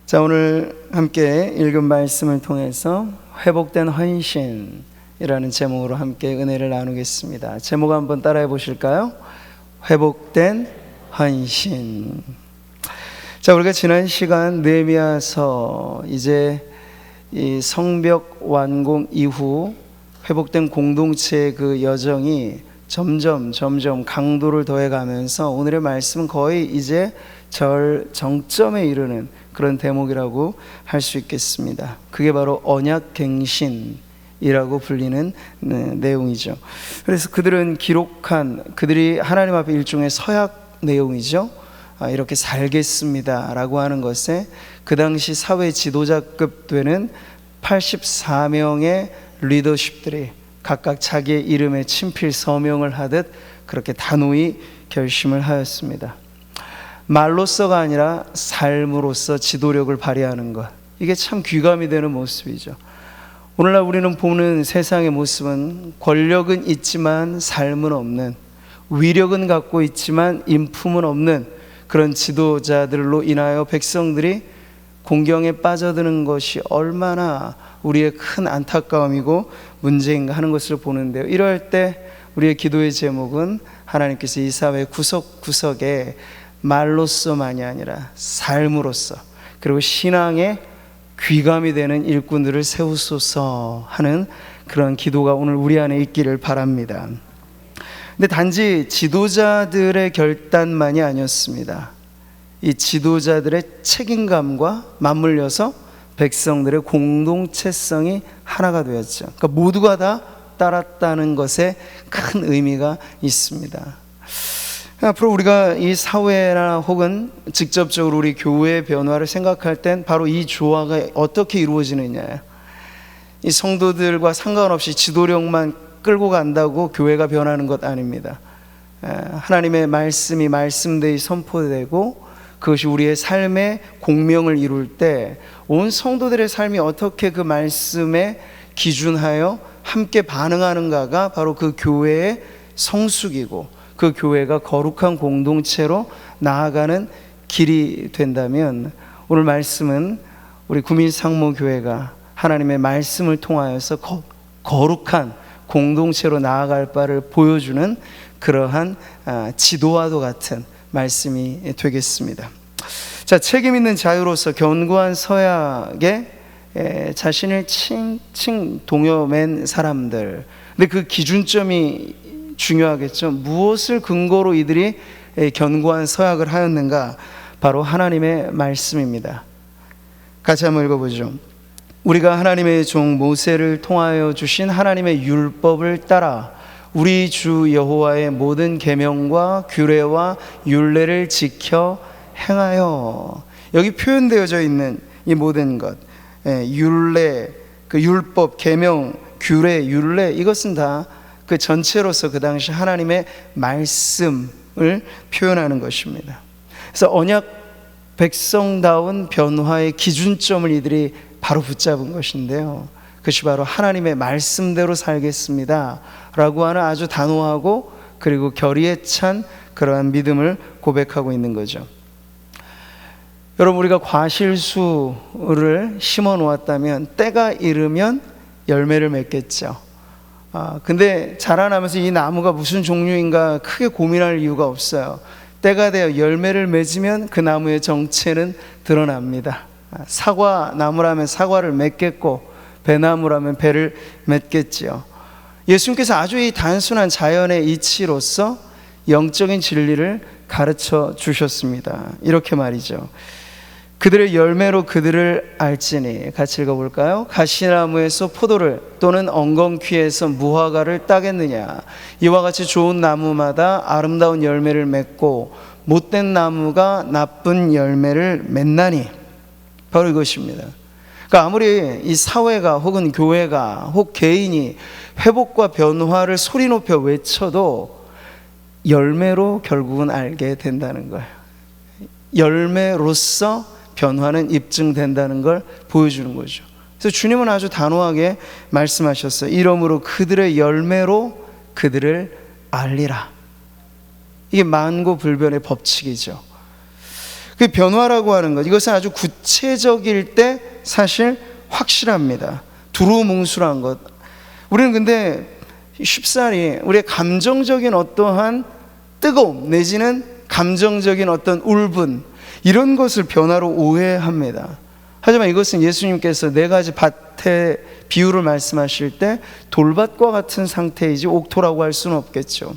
자, 오늘 함께 읽은 말씀을 통해서 회복된 헌신이라는 제목으로 함께 은혜를 나누겠습니다. 제목 한번 따라해 보실까요? 회복된 헌신. 자, 우리가 지난 시간 느헤미야서 이제 이 성벽 완공 이후 회복된 공동체의 그 여정이 점점 강도를 더해가면서 오늘의 말씀은 거의 이제 정점에 이르는 그런 대목이라고 할 수 있겠습니다. 그게 바로 언약갱신이라고 불리는 내용이죠. 그래서 그들이 하나님 앞에 일종의 서약 내용이죠. 이렇게 살겠습니다 라고 하는 것에 그 당시 사회 지도자급 되는 84명의 리더십들이 각각 자기의 이름에 친필 서명을 하듯 그렇게 단호히 결심을 하였습니다. 말로서가 아니라 삶으로서 지도력을 발휘하는 것, 이게 참 귀감이 되는 모습이죠. 오늘날 우리는 보는 세상의 모습은 권력은 있지만 삶은 없는, 위력은 갖고 있지만 인품은 없는 그런 지도자들로 인하여 백성들이 공경에 빠져드는 것이 얼마나 우리의 큰 안타까움이고 문제인가 하는 것을 보는데요. 이럴 때 우리의 기도의 제목은 하나님께서 이 사회 구석구석에 말로서만이 아니라 삶으로서, 그리고 신앙의 귀감이 되는 일꾼들을 세우소서 하는 그런 기도가 오늘 우리 안에 있기를 바랍니다. 근데 단지 지도자들의 결단만이 아니었습니다. 이 지도자들의 책임감과 맞물려서 백성들의 공동체성이 하나가 되었죠. 그러니까 모두가 다 따랐다는 것에 큰 의미가 있습니다. 앞으로 우리가 이 사회나 혹은 직접적으로 우리 교회의 변화를 생각할 땐 바로 이 조화가 어떻게 이루어지느냐, 이 성도들과 상관없이 지도력만 끌고 간다고 교회가 변하는 것 아닙니다. 하나님의 말씀이 말씀대로 선포되고 그것이 우리의 삶의 공명을 이룰 때 온 성도들의 삶이 어떻게 그 말씀에 기준하여 함께 반응하는가가 바로 그 교회의 성숙이고 그 교회가 거룩한 공동체로 나아가는 길이 된다면, 오늘 말씀은 우리 구민상모교회가 하나님의 말씀을 통하여서 거룩한 공동체로 나아갈 바를 보여주는 그러한 지도와도 같은 말씀이 되겠습니다. 자, 책임 있는 자유로서 견고한 서약에 자신을 칭칭 동여맨 사람들, 근데 그 기준점이 중요하겠죠. 무엇을 근거로 이들이 견고한 서약을 하였는가? 바로 하나님의 말씀입니다. 같이 한번 읽어보죠. 우리가 하나님의 종 모세를 통하여 주신 하나님의 율법을 따라 우리 주 여호와의 모든 계명과 규례와 율례를 지켜 행하여. 여기 표현되어져 있는 이 모든 것, 율례, 그 율법, 계명, 규례, 율례, 이것은 다 그 전체로서 그 당시 하나님의 말씀을 표현하는 것입니다. 그래서 언약 백성다운 변화의 기준점을 이들이 바로 붙잡은 것인데요, 그것이 바로 하나님의 말씀대로 살겠습니다 라고 하는 아주 단호하고 그리고 결의에 찬 그러한 믿음을 고백하고 있는 거죠. 여러분, 우리가 과실수를 심어 놓았다면 때가 이르면 열매를 맺겠죠. 근데 자라나면서 이 나무가 무슨 종류인가 크게 고민할 이유가 없어요. 때가 되어 열매를 맺으면 그 나무의 정체는 드러납니다. 사과나무라면 사과를 맺겠고 배나무라면 배를 맺겠지요. 예수님께서 아주 이 단순한 자연의 이치로서 영적인 진리를 가르쳐 주셨습니다. 이렇게 말이죠. 그들의 열매로 그들을 알지니. 같이 읽어볼까요? 가시나무에서 포도를 또는 엉겅퀴에서 무화과를 따겠느냐? 이와 같이 좋은 나무마다 아름다운 열매를 맺고 못된 나무가 나쁜 열매를 맺나니. 바로 이것입니다. 그러니까 아무리 이 사회가 혹은 교회가 혹 개인이 회복과 변화를 소리 높여 외쳐도 열매로 결국은 알게 된다는 거예요. 열매로서 변화는 입증된다는 걸 보여주는 거죠. 그래서 주님은 아주 단호하게 말씀하셨어요. 이러므로 그들의 열매로 그들을 알리라. 이게 만고불변의 법칙이죠. 그 변화라고 하는 것, 이것은 아주 구체적일 때 사실 확실합니다. 두루뭉술한 것. 우리는 근데 쉽사리 우리의 감정적인 어떠한 뜨거움 내지는 감정적인 어떤 울분, 이런 것을 변화로 오해합니다. 하지만 이것은 예수님께서 네 가지 밭의 비유를 말씀하실 때 돌밭과 같은 상태이지 옥토라고 할 수는 없겠죠.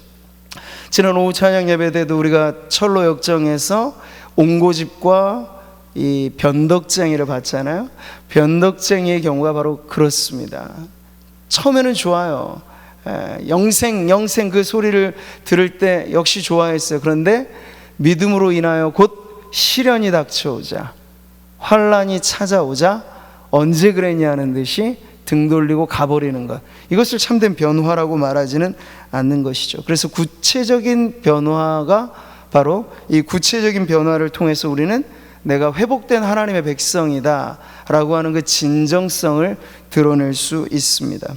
지난 오후 찬양 예배 때도 우리가 철로 역정에서 옹고집과 이 변덕쟁이를 봤잖아요. 변덕쟁이의 경우가 바로 그렇습니다. 처음에는 좋아요. 영생 그 소리를 들을 때 역시 좋아했어요. 그런데 믿음으로 인하여 곧 시련이 닥쳐오자, 환란이 찾아오자 언제 그랬냐는 듯이 등 돌리고 가버리는 것, 이것을 참된 변화라고 말하지는 않는 것이죠. 그래서 구체적인 변화가 바로 이 구체적인 변화를 통해서 우리는 내가 회복된 하나님의 백성이다 라고 하는 그 진정성을 드러낼 수 있습니다.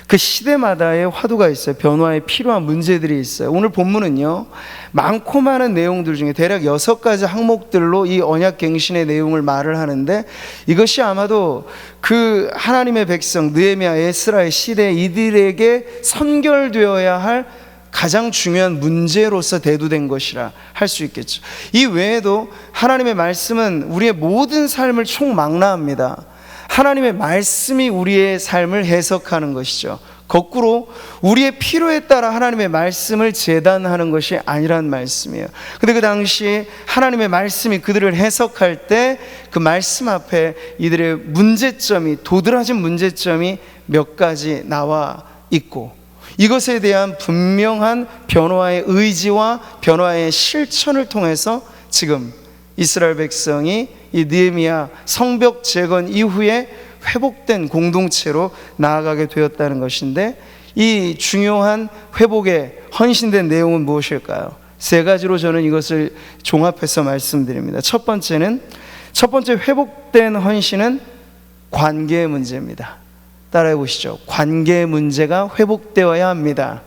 그 시대마다의 화두가 있어요. 변화에 필요한 문제들이 있어요. 오늘 본문은요, 많고 많은 내용들 중에 대략 6가지 항목들로 이 언약갱신의 내용을 말을 하는데, 이것이 아마도 그 하나님의 백성 느헤미야, 에스라의 시대 이들에게 선결되어야 할 가장 중요한 문제로서 대두된 것이라 할 수 있겠죠. 이 외에도 하나님의 말씀은 우리의 모든 삶을 총망라합니다. 하나님의 말씀이 우리의 삶을 해석하는 것이죠. 거꾸로 우리의 필요에 따라 하나님의 말씀을 재단하는 것이 아니란 말씀이에요. 근데 그 당시 하나님의 말씀이 그들을 해석할 때 그 말씀 앞에 이들의 문제점이, 도드라진 문제점이 몇 가지 나와 있고, 이것에 대한 분명한 변화의 의지와 변화의 실천을 통해서 지금 이스라엘 백성이 이 느헤미야 성벽 재건 이후에 회복된 공동체로 나아가게 되었다는 것인데, 이 중요한 회복에 헌신된 내용은 무엇일까요? 3가지로 저는 이것을 종합해서 말씀드립니다. 첫 번째 회복된 헌신은 관계의 문제입니다. 따라해 보시죠. 관계의 문제가 회복되어야 합니다.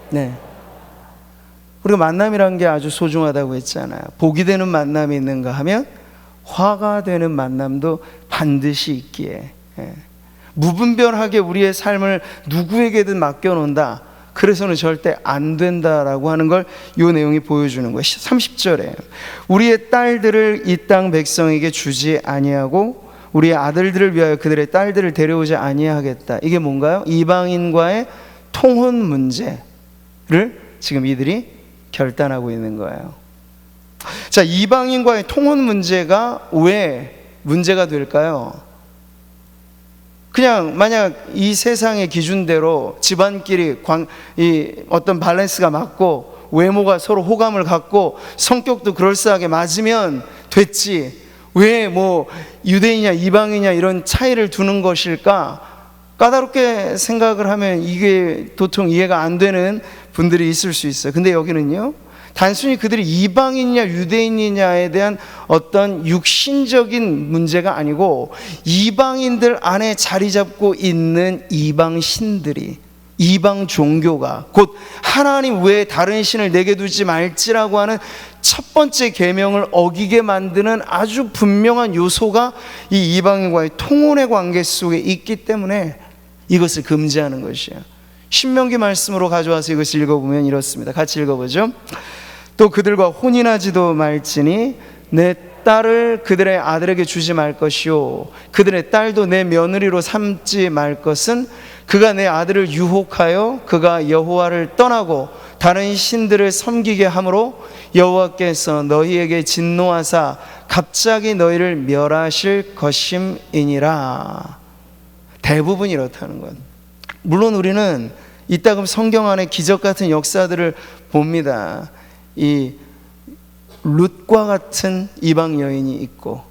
네. 우리가 만남이라는 게 아주 소중하다고 했잖아요. 복이 되는 만남이 있는가 하면 화가 되는 만남도 반드시 있기에, 무분별하게 우리의 삶을 누구에게든 맡겨놓는다, 그래서는 절대 안 된다라고 하는 걸 이 내용이 보여주는 거예요. 30절에 우리의 딸들을 이 땅 백성에게 주지 아니하고 우리의 아들들을 위하여 그들의 딸들을 데려오지 아니하겠다. 이게 뭔가요? 이방인과의 통혼 문제를 지금 이들이 결단하고 있는 거예요. 자, 이방인과의 통혼 문제가 왜 문제가 될까요? 그냥 만약 이 세상의 기준대로 집안끼리 이 어떤 밸런스가 맞고 외모가 서로 호감을 갖고 성격도 그럴싸하게 맞으면 됐지, 왜 뭐 유대인이냐 이방인이냐 이런 차이를 두는 것일까? 까다롭게 생각을 하면 이게 도통 이해가 안 되는 분들이 있을 수 있어요. 근데 여기는요, 단순히 그들이 이방인이냐 유대인이냐에 대한 어떤 육신적인 문제가 아니고, 이방인들 안에 자리 잡고 있는 이방 신들이, 이방 종교가 곧 하나님 외에 다른 신을 내게 두지 말지라고 하는 첫 번째 계명을 어기게 만드는 아주 분명한 요소가 이 이방인과의 통혼의 관계 속에 있기 때문에 이것을 금지하는 것이에요. 신명기 말씀으로 가져와서 이것을 읽어보면 이렇습니다. 같이 읽어보죠. 또 그들과 혼인하지도 말지니 내 딸을 그들의 아들에게 주지 말 것이요 그들의 딸도 내 며느리로 삼지 말 것은 그가 내 아들을 유혹하여 그가 여호와를 떠나고 다른 신들을 섬기게 함으로 여호와께서 너희에게 진노하사 갑자기 너희를 멸하실 것임이니라. 대부분 이렇다는 것. 물론 우리는 이따금 성경 안에 기적 같은 역사들을 봅니다. 이 룻과 같은 이방 여인이 있고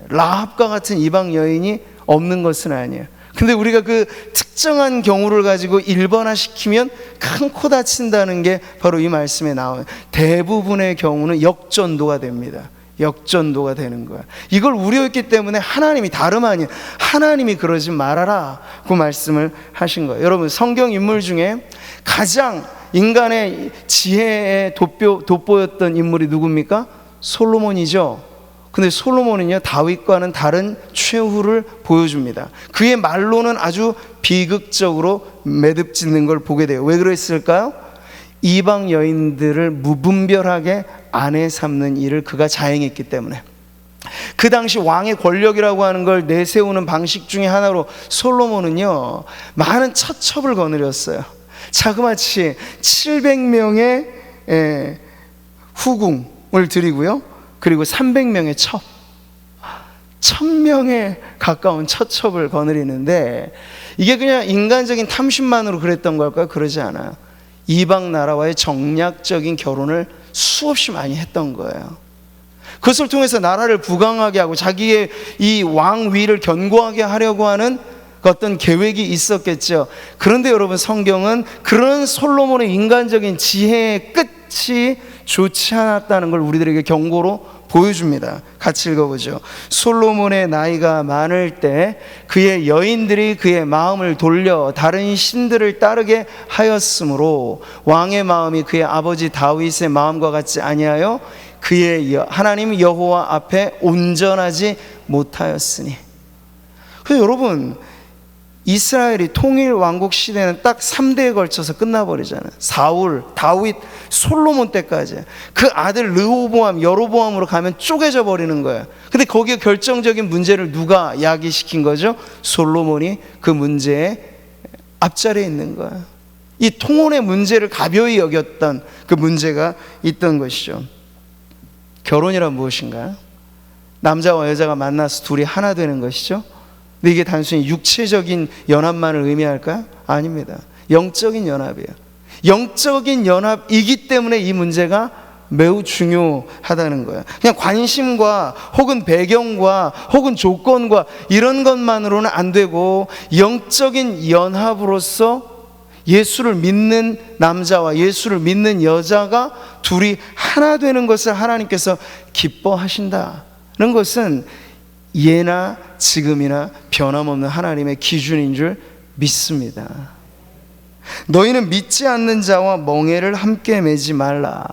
라합과 같은 이방 여인이 없는 것은 아니에요. 근데 우리가 그 특정한 경우를 가지고 일반화시키면 큰 코 다친다는 게 바로 이 말씀에 나와요. 대부분의 경우는 역전도가 됩니다. 역전도가 되는 거야. 이걸 우려했기 때문에 하나님이, 다름 아닌 하나님이 그러지 말아라 그 말씀을 하신 거예요. 여러분, 성경 인물 중에 가장 인간의 지혜에 돋보였던 인물이 누굽니까? 솔로몬이죠. 근데 솔로몬은요, 다윗과는 다른 최후를 보여줍니다. 그의 말로는 아주 비극적으로 매듭짓는 걸 보게 돼요. 왜 그랬을까요? 이방 여인들을 무분별하게 아내 삼는 일을 그가 자행했기 때문에. 그 당시 왕의 권력이라고 하는 걸 내세우는 방식 중에 하나로 솔로몬은요, 많은 처첩을 거느렸어요. 자그마치 700명의 후궁을 드리고요, 그리고 300명의 첩, 1000명에 가까운 처첩을 거느리는데, 이게 그냥 인간적인 탐심만으로 그랬던 걸까요? 그러지 않아요. 이방 나라와의 정략적인 결혼을 수없이 많이 했던 거예요. 그것을 통해서 나라를 부강하게 하고 자기의 이 왕위를 견고하게 하려고 하는 어떤 계획이 있었겠죠. 그런데 여러분, 성경은 그런 솔로몬의 인간적인 지혜의 끝이 좋지 않았다는 걸 우리들에게 경고로 보여줍니다. 같이 읽어보죠. 솔로몬의 나이가 많을 때 그의 여인들이 그의 마음을 돌려 다른 신들을 따르게 하였으므로 왕의 마음이 그의 아버지 다윗의 마음과 같지 아니하여 그의 하나님 여호와 앞에 온전하지 못하였으니. 그래서 여러분, 이스라엘이 통일 왕국 시대는 딱 3대에 걸쳐서 끝나버리잖아요. 사울, 다윗, 솔로몬 때까지. 그 아들 르호보암, 여로보암으로 가면 쪼개져 버리는 거예요. 근데 거기에 결정적인 문제를 누가 야기시킨 거죠? 솔로몬이 그 문제의 앞자리에 있는 거예요. 이 통혼의 문제를 가벼이 여겼던 그 문제가 있던 것이죠. 결혼이란 무엇인가요? 남자와 여자가 만나서 둘이 하나 되는 것이죠. 근데 이게 단순히 육체적인 연합만을 의미할까요? 아닙니다. 영적인 연합이에요. 영적인 연합이기 때문에 이 문제가 매우 중요하다는 거예요. 그냥 관심과 혹은 배경과 혹은 조건과 이런 것만으로는 안 되고, 영적인 연합으로서 예수를 믿는 남자와 예수를 믿는 여자가 둘이 하나 되는 것을 하나님께서 기뻐하신다는 것은 예나 지금이나 변함없는 하나님의 기준인 줄 믿습니다. 너희는 믿지 않는 자와 멍에를 함께 매지 말라.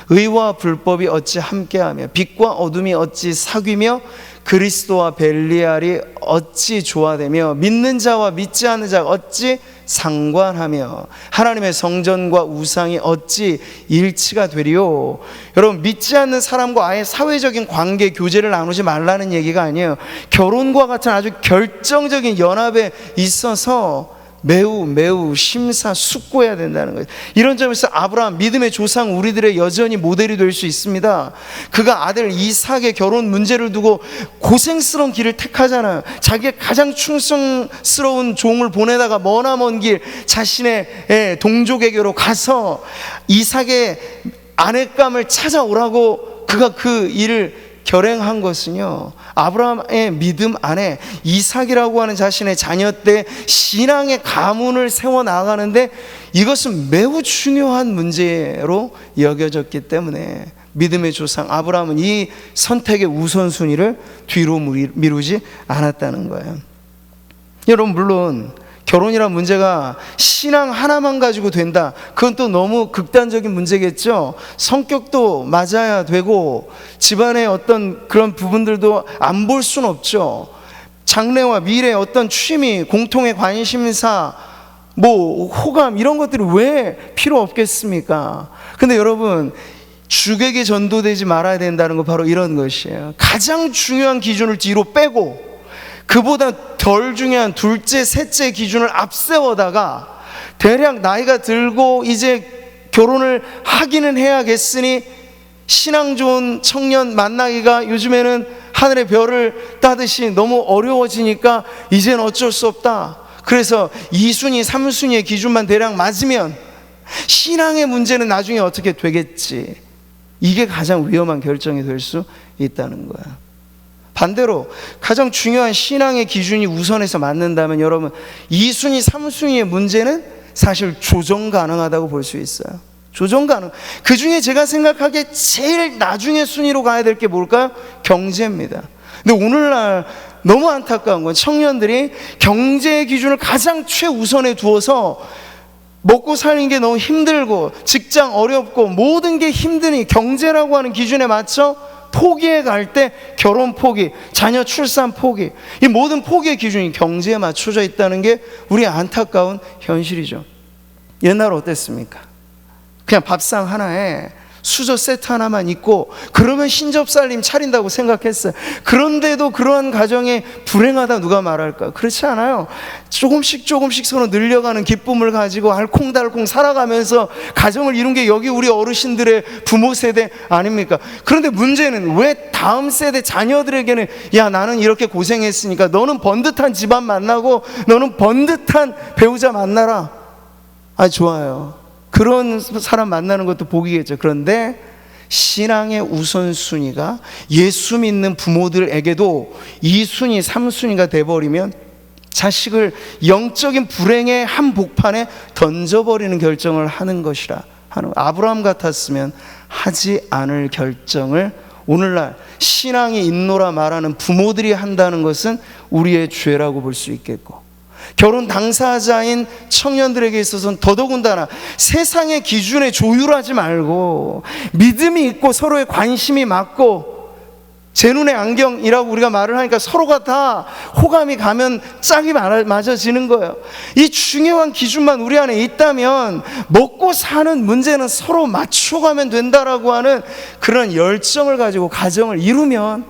의와 불법이 어찌 함께하며 빛과 어둠이 어찌 사귀며 그리스도와 벨리알이 어찌 조화되며 믿는 자와 믿지 않는 자가 어찌 상관하며 하나님의 성전과 우상이 어찌 일치가 되리요. 여러분, 믿지 않는 사람과 아예 사회적인 관계 교제를 나누지 말라는 얘기가 아니에요. 결혼과 같은 아주 결정적인 연합에 있어서 매우 심사숙고해야 된다는 거예요. 이런 점에서 아브라함, 믿음의 조상, 우리들의 여전히 모델이 될 수 있습니다. 그가 아들 이삭의 결혼 문제를 두고 고생스러운 길을 택하잖아요. 자기의 가장 충성스러운 종을 보내다가 머나먼 길 자신의 동족에게로 가서 이삭의 아내감을 찾아오라고 그가 그 일을 결행한 것은요, 아브라함의 믿음 안에 이삭이라고 하는 자신의 자녀 때 신앙의 가문을 세워나가는데 이것은 매우 중요한 문제로 여겨졌기 때문에 믿음의 조상 아브라함은 이 선택의 우선순위를 뒤로 미루지 않았다는 거예요. 여러분, 물론 결혼이란 문제가 신앙 하나만 가지고 된다, 그건 또 너무 극단적인 문제겠죠. 성격도 맞아야 되고 집안의 어떤 그런 부분들도 안 볼 수는 없죠. 장래와 미래, 어떤 취미, 공통의 관심사, 호감, 이런 것들이 왜 필요 없겠습니까? 근데 여러분, 주객에 전도되지 말아야 된다는 건 바로 이런 것이에요. 가장 중요한 기준을 뒤로 빼고 그보다 덜 중요한 둘째, 셋째 기준을 앞세워다가 대략 나이가 들고 이제 결혼을 하기는 해야겠으니 신앙 좋은 청년 만나기가 요즘에는 하늘의 별을 따듯이 너무 어려워지니까 이제는 어쩔 수 없다. 그래서 2순위, 3순위의 기준만 대략 맞으면 신앙의 문제는 나중에 어떻게 되겠지. 이게 가장 위험한 결정이 될 수 있다는 거야. 반대로 가장 중요한 신앙의 기준이 우선해서 맞는다면 여러분, 2순위, 3순위의 문제는 사실 조정 가능하다고 볼 수 있어요. 조정 가능. 그 중에 제가 생각하기에 제일 나중에 순위로 가야 될 게 뭘까요? 경제입니다. 근데 오늘날 너무 안타까운 건 청년들이 경제의 기준을 가장 최우선에 두어서 먹고 사는 게 너무 힘들고 직장 어렵고 모든 게 힘드니 경제라고 하는 기준에 맞춰 포기해 갈 때 결혼 포기, 자녀 출산 포기, 이 모든 포기의 기준이 경제에 맞춰져 있다는 게 우리의 안타까운 현실이죠. 옛날 어땠습니까? 그냥 밥상 하나에 수저 세트 하나만 있고 그러면 신접살림 차린다고 생각했어요. 그런데도 그러한 가정에 불행하다 누가 말할까? 그렇지 않아요. 조금씩 서로 늘려가는 기쁨을 가지고 알콩달콩 살아가면서 가정을 이룬 게 여기 우리 어르신들의 부모 세대 아닙니까? 그런데 문제는 왜 다음 세대 자녀들에게는 야, 나는 이렇게 고생했으니까 너는 번듯한 집안 만나고 너는 번듯한 배우자 만나라. 아, 좋아요. 그런 사람 만나는 것도 복이겠죠. 그런데 신앙의 우선순위가 예수 믿는 부모들에게도 2순위, 3순위가 돼버리면 자식을 영적인 불행의 한복판에 던져버리는 결정을 하는 것이라 하는, 아브라함 같았으면 하지 않을 결정을 오늘날 신앙이 있노라 말하는 부모들이 한다는 것은 우리의 죄라고 볼 수 있겠고, 결혼 당사자인 청년들에게 있어서는 더더군다나 세상의 기준에 조율하지 말고 믿음이 있고 서로의 관심이 맞고, 제 눈의 안경이라고 우리가 말을 하니까 서로가 다 호감이 가면 짝이 맞아지는 거예요. 이 중요한 기준만 우리 안에 있다면 먹고 사는 문제는 서로 맞춰가면 된다라고 하는 그런 열정을 가지고 가정을 이루면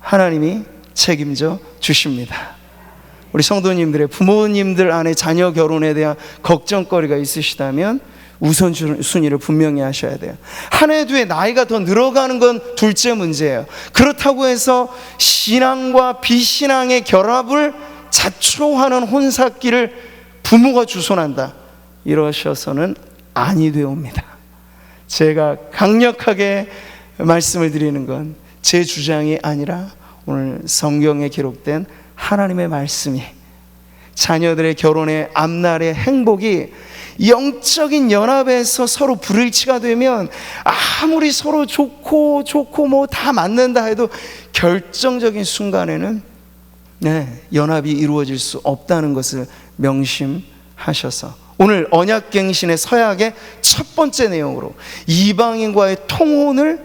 하나님이 책임져 주십니다. 우리 성도님들의 부모님들 안에 자녀 결혼에 대한 걱정거리가 있으시다면 우선순위를 분명히 하셔야 돼요. 한 해 두 해 나이가 더 늘어가는 건 둘째 문제예요. 그렇다고 해서 신앙과 비신앙의 결합을 자초하는 혼사기를 부모가 주선한다, 이러셔서는 아니 되옵니다. 제가 강력하게 말씀을 드리는 건 제 주장이 아니라 오늘 성경에 기록된 하나님의 말씀이, 자녀들의 결혼의 앞날의 행복이 영적인 연합에서 서로 불일치가 되면 아무리 서로 좋고 뭐 다 맞는다 해도 결정적인 순간에는 연합이 이루어질 수 없다는 것을 명심하셔서 오늘 언약갱신의 서약의 첫 번째 내용으로 이방인과의 통혼을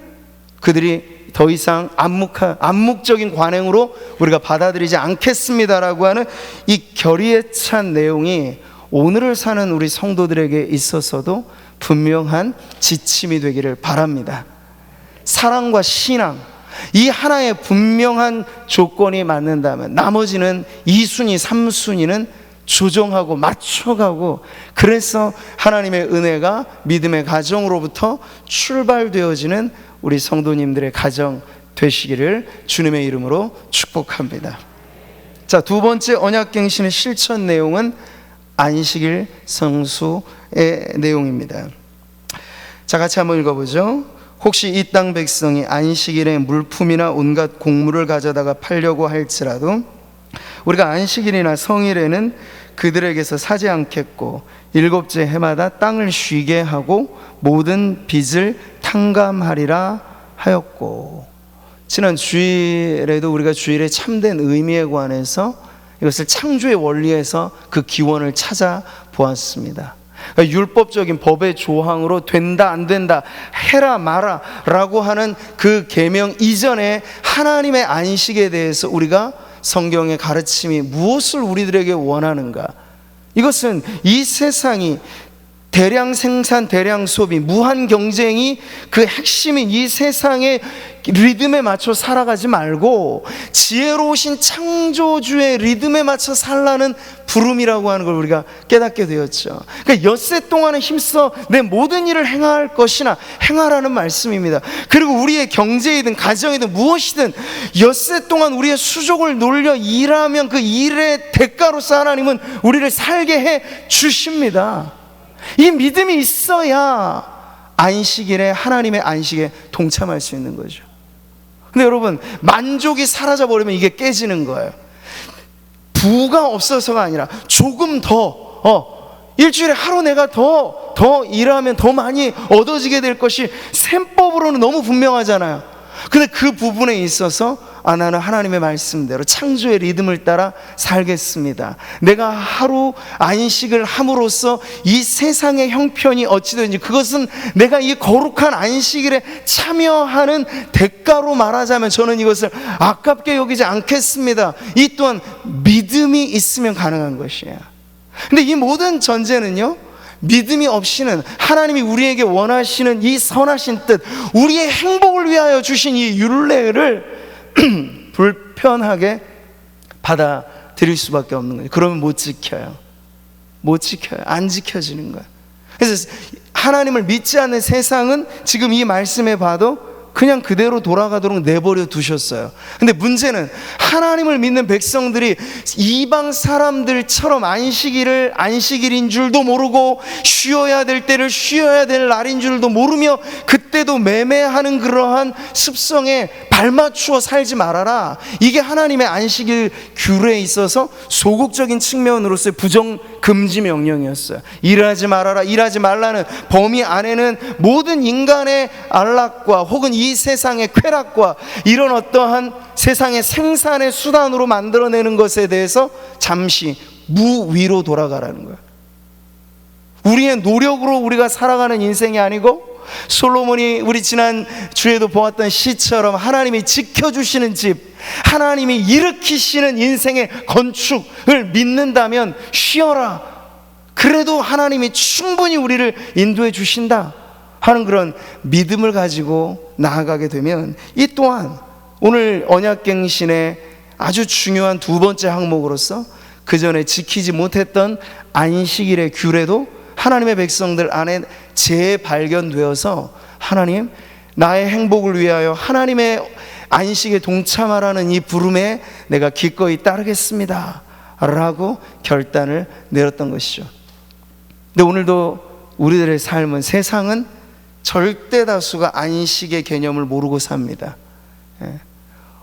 그들이 더 이상 암묵적인 관행으로 우리가 받아들이지 않겠습니다라고 하는 이 결의에 찬 내용이 오늘을 사는 우리 성도들에게 있어서도 분명한 지침이 되기를 바랍니다. 사랑과 신앙, 이 하나의 분명한 조건이 맞는다면 나머지는 2순위, 3순위는 조정하고 맞춰가고, 그래서 하나님의 은혜가 믿음의 가정으로부터 출발되어지는 우리 성도님들의 가정 되시기를 주님의 이름으로 축복합니다. 자, 두 번째 언약갱신의 실천 내용은 안식일 성수의 내용입니다. 자, 같이 한번 읽어보죠. 혹시 이 땅 백성이 안식일에 물품이나 온갖 곡물을 가져다가 팔려고 할지라도 우리가 안식일이나 성일에는 그들에게서 사지 않겠고, 일곱째 해마다 땅을 쉬게 하고 모든 빚을 탕감하리라 하였고. 지난 주일에도 우리가 주일의 참된 의미에 관해서 이것을 창조의 원리에서 그 기원을 찾아보았습니다. 그러니까 율법적인 법의 조항으로 된다 안 된다, 해라 마라 라고 하는 그 계명 이전에 하나님의 안식에 대해서 우리가 성경의 가르침이 무엇을 우리들에게 원하는가, 이것은 이 세상이 대량 생산, 대량 소비, 무한 경쟁이 그 핵심인 이 세상의 리듬에 맞춰 살아가지 말고 지혜로우신 창조주의 리듬에 맞춰 살라는 부름이라고 하는 걸 우리가 깨닫게 되었죠. 그러니까 엿새 동안에 힘써 내 모든 일을 행할 것이나 행하라는 말씀입니다. 그리고 우리의 경제이든 가정이든 무엇이든 엿새 동안 우리의 수족을 놀려 일하면 그 일의 대가로서 하나님은 우리를 살게 해 주십니다. 이 믿음이 있어야 안식일에, 하나님의 안식에 동참할 수 있는 거죠. 근데 여러분, 만족이 사라져 버리면 이게 깨지는 거예요. 부가 없어서가 아니라 조금 더 일주일에 하루 내가 더 일하면 더 많이 얻어지게 될 것이 셈법으로는 너무 분명하잖아요. 근데 그 부분에 있어서 나는 하나님의 말씀대로 창조의 리듬을 따라 살겠습니다. 내가 하루 안식을 함으로써 이 세상의 형편이 어찌되든지 그것은 내가 이 거룩한 안식일에 참여하는 대가로 말하자면 저는 이것을 아깝게 여기지 않겠습니다. 이 또한 믿음이 있으면 가능한 것이에요. 근데 이 모든 전제는요, 믿음이 없이는 하나님이 우리에게 원하시는 이 선하신 뜻, 우리의 행복을 위하여 주신 이 율례를 불편하게 받아들일 수밖에 없는 거예요. 그러면 못 지켜요. 안 지켜지는 거예요. 그래서 하나님을 믿지 않는 세상은 지금 이 말씀에 봐도 그냥 그대로 돌아가도록 내버려 두셨어요. 근데 문제는 하나님을 믿는 백성들이 이방 사람들처럼 안식일인 줄도 모르고 쉬어야 될 때를 쉬어야 될 날인 줄도 모르며 그때도 매매하는 그러한 습성에 발맞추어 살지 말아라. 이게 하나님의 안식일 규례에 있어서 소극적인 측면으로서의 부정 금지 명령이었어요. 일하지 말아라. 일하지 말라는 범위 안에는 모든 인간의 안락과 혹은 이 세상의 쾌락과 이런 어떠한 세상의 생산의 수단으로 만들어내는 것에 대해서 잠시 무위로 돌아가라는 거예요. 우리의 노력으로 우리가 살아가는 인생이 아니고 솔로몬이 우리 지난 주에도 보았던 시처럼 하나님이 지켜주시는 집, 하나님이 일으키시는 인생의 건축을 믿는다면 쉬어라. 그래도 하나님이 충분히 우리를 인도해 주신다 하는 그런 믿음을 가지고 나아가게 되면 이 또한 오늘 언약갱신의 아주 중요한 두 번째 항목으로서 그 전에 지키지 못했던 안식일의 규례도 하나님의 백성들 안에 재발견되어서 하나님, 나의 행복을 위하여 하나님의 안식에 동참하라는 이 부름에 내가 기꺼이 따르겠습니다 라고 결단을 내렸던 것이죠. 근데 오늘도 우리들의 삶은, 세상은 절대 다수가 안식의 개념을 모르고 삽니다.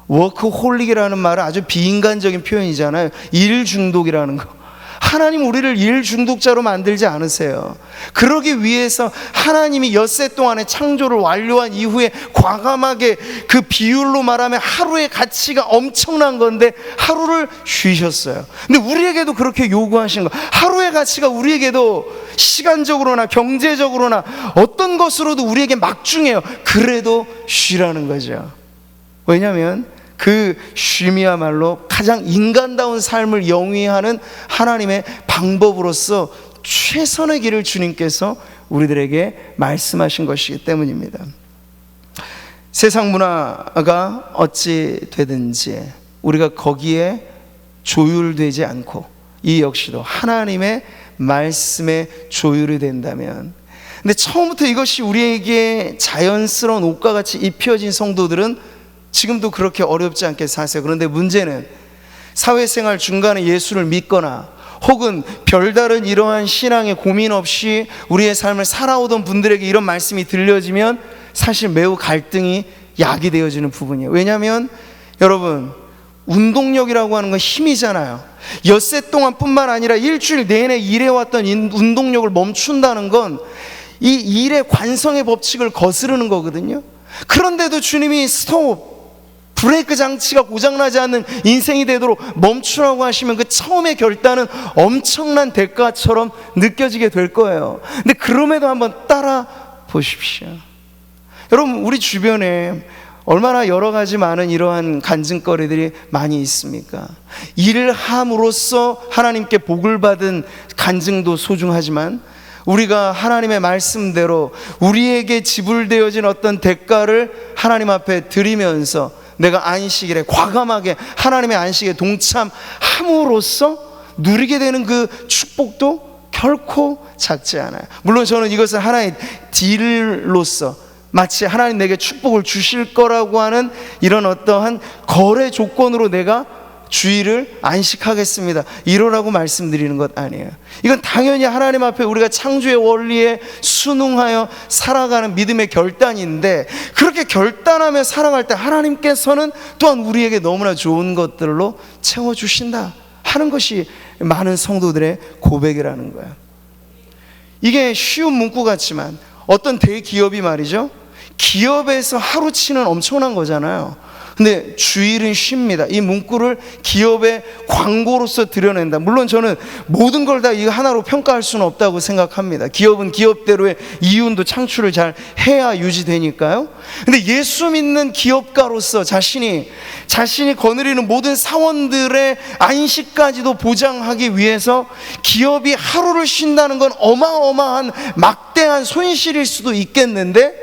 워크홀릭이라는 말은 아주 비인간적인 표현이잖아요. 일 중독이라는 거. 하나님 우리를 일 중독자로 만들지 않으세요. 그러기 위해서 하나님이 엿새 동안에 창조를 완료한 이후에 과감하게 그 비율로 말하면 하루의 가치가 엄청난 건데 하루를 쉬셨어요. 근데 우리에게도 그렇게 요구하신 거. 하루의 가치가 우리에게도 시간적으로나 경제적으로나 어떤 것으로도 우리에게 막중해요. 그래도 쉬라는 거죠. 왜냐하면 그 쉼이야말로 가장 인간다운 삶을 영위하는 하나님의 방법으로서 최선의 길을 주님께서 우리들에게 말씀하신 것이기 때문입니다. 세상 문화가 어찌 되든지 우리가 거기에 조율되지 않고 이 역시도 하나님의 말씀에 조율이 된다면, 근데 처음부터 이것이 우리에게 자연스러운 옷과 같이 입혀진 성도들은 지금도 그렇게 어렵지 않게 사세요. 그런데 문제는 사회생활 중간에 예수를 믿거나 혹은 별다른 이러한 신앙의 고민 없이 우리의 삶을 살아오던 분들에게 이런 말씀이 들려지면 사실 매우 갈등이 야기되어지는 부분이에요. 왜냐하면 여러분, 운동력이라고 하는 건 힘이잖아요. 엿새 동안 뿐만 아니라 일주일 내내 일해왔던 운동력을 멈춘다는 건 이 일의 관성의 법칙을 거스르는 거거든요. 그런데도 주님이 스톱, 브레이크 장치가 고장나지 않는 인생이 되도록 멈추라고 하시면 그 처음의 결단은 엄청난 대가처럼 느껴지게 될 거예요. 근데 그럼에도 한번 따라 보십시오. 여러분, 우리 주변에 얼마나 여러 가지 많은 이러한 간증거리들이 많이 있습니까? 일을 함으로써 하나님께 복을 받은 간증도 소중하지만 우리가 하나님의 말씀대로 우리에게 지불되어진 어떤 대가를 하나님 앞에 드리면서 내가 안식일에 과감하게 하나님의 안식에 동참함으로써 누리게 되는 그 축복도 결코 작지 않아요. 물론 저는 이것을 하나의 딜로서 마치 하나님 내게 축복을 주실 거라고 하는 이런 어떠한 거래 조건으로 내가 주일을 안식하겠습니다 이러라고 말씀드리는 것 아니에요. 이건 당연히 하나님 앞에 우리가 창조의 원리에 순응하여 살아가는 믿음의 결단인데, 그렇게 결단하며 살아갈 때 하나님께서는 또한 우리에게 너무나 좋은 것들로 채워주신다 하는 것이 많은 성도들의 고백이라는 거예요. 이게 쉬운 문구 같지만 어떤 대기업이 말이죠, 기업에서 하루치는 엄청난 거잖아요. 근데 주일은 쉽니다. 이 문구를 기업의 광고로서 드러낸다. 물론 저는 모든 걸 다 이거 하나로 평가할 수는 없다고 생각합니다. 기업은 기업대로의 이윤도 창출을 잘 해야 유지되니까요. 근데 예수 믿는 기업가로서 자신이 거느리는 모든 사원들의 안식까지도 보장하기 위해서 기업이 하루를 쉰다는 건 어마어마한 막대한 손실일 수도 있겠는데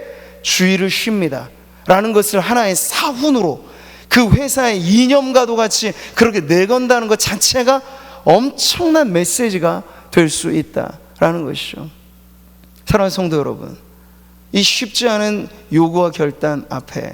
주일을 쉽니다 라는 것을 하나의 사훈으로 그 회사의 이념과도 같이 그렇게 내건다는 것 자체가 엄청난 메시지가 될 수 있다라는 것이죠. 사랑하는 성도 여러분, 이 쉽지 않은 요구와 결단 앞에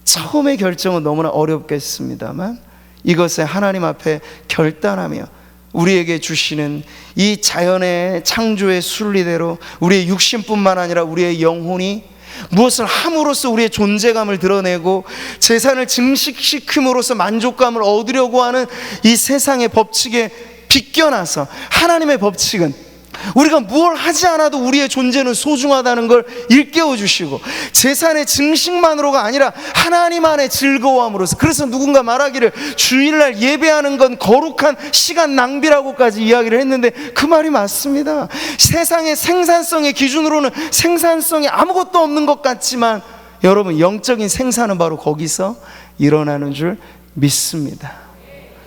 처음의 결정은 너무나 어렵겠습니다만 이것을 하나님 앞에 결단하며 우리에게 주시는 이 자연의 창조의 순리대로 우리의 육신뿐만 아니라 우리의 영혼이 무엇을 함으로써 우리의 존재감을 드러내고 재산을 증식시킴으로써 만족감을 얻으려고 하는 이 세상의 법칙에 비껴나서 하나님의 법칙은 우리가 무엇 하지 않아도 우리의 존재는 소중하다는 걸 일깨워 주시고 재산의 증식만으로가 아니라 하나님 안에 즐거움으로써, 그래서 누군가 말하기를 주일날 예배하는 건 거룩한 시간 낭비라고까지 이야기를 했는데 그 말이 맞습니다. 세상의 생산성의 기준으로는 생산성이 아무것도 없는 것 같지만 여러분, 영적인 생산은 바로 거기서 일어나는 줄 믿습니다.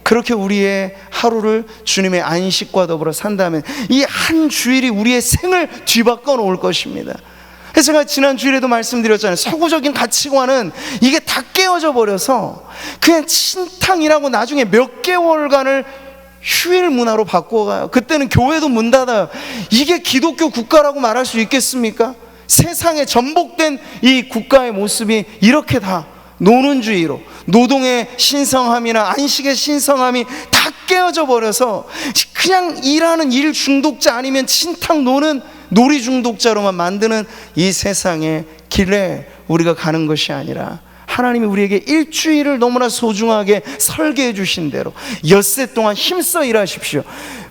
그렇게 우리의 하루를 주님의 안식과 더불어 산다면 이 한 주일이 우리의 생을 뒤바꿔 놓을 것입니다. 그래서 제가 지난 주일에도 말씀드렸잖아요. 서구적인 가치관은 이게 다 깨어져 버려서 그냥 친탕이라고 나중에 몇 개월간을 휴일 문화로 바꿔가요. 그때는 교회도 문 닫아요. 이게 기독교 국가라고 말할 수 있겠습니까? 세상에 전복된 이 국가의 모습이 이렇게 다 노는 주의로, 노동의 신성함이나 안식의 신성함이 다 깨어져 버려서 그냥 일하는 일 중독자 아니면 친탕 노는 놀이 중독자로만 만드는 이 세상의 길에 우리가 가는 것이 아니라 하나님이 우리에게 일주일을 너무나 소중하게 설계해 주신 대로 엿새 동안 힘써 일하십시오.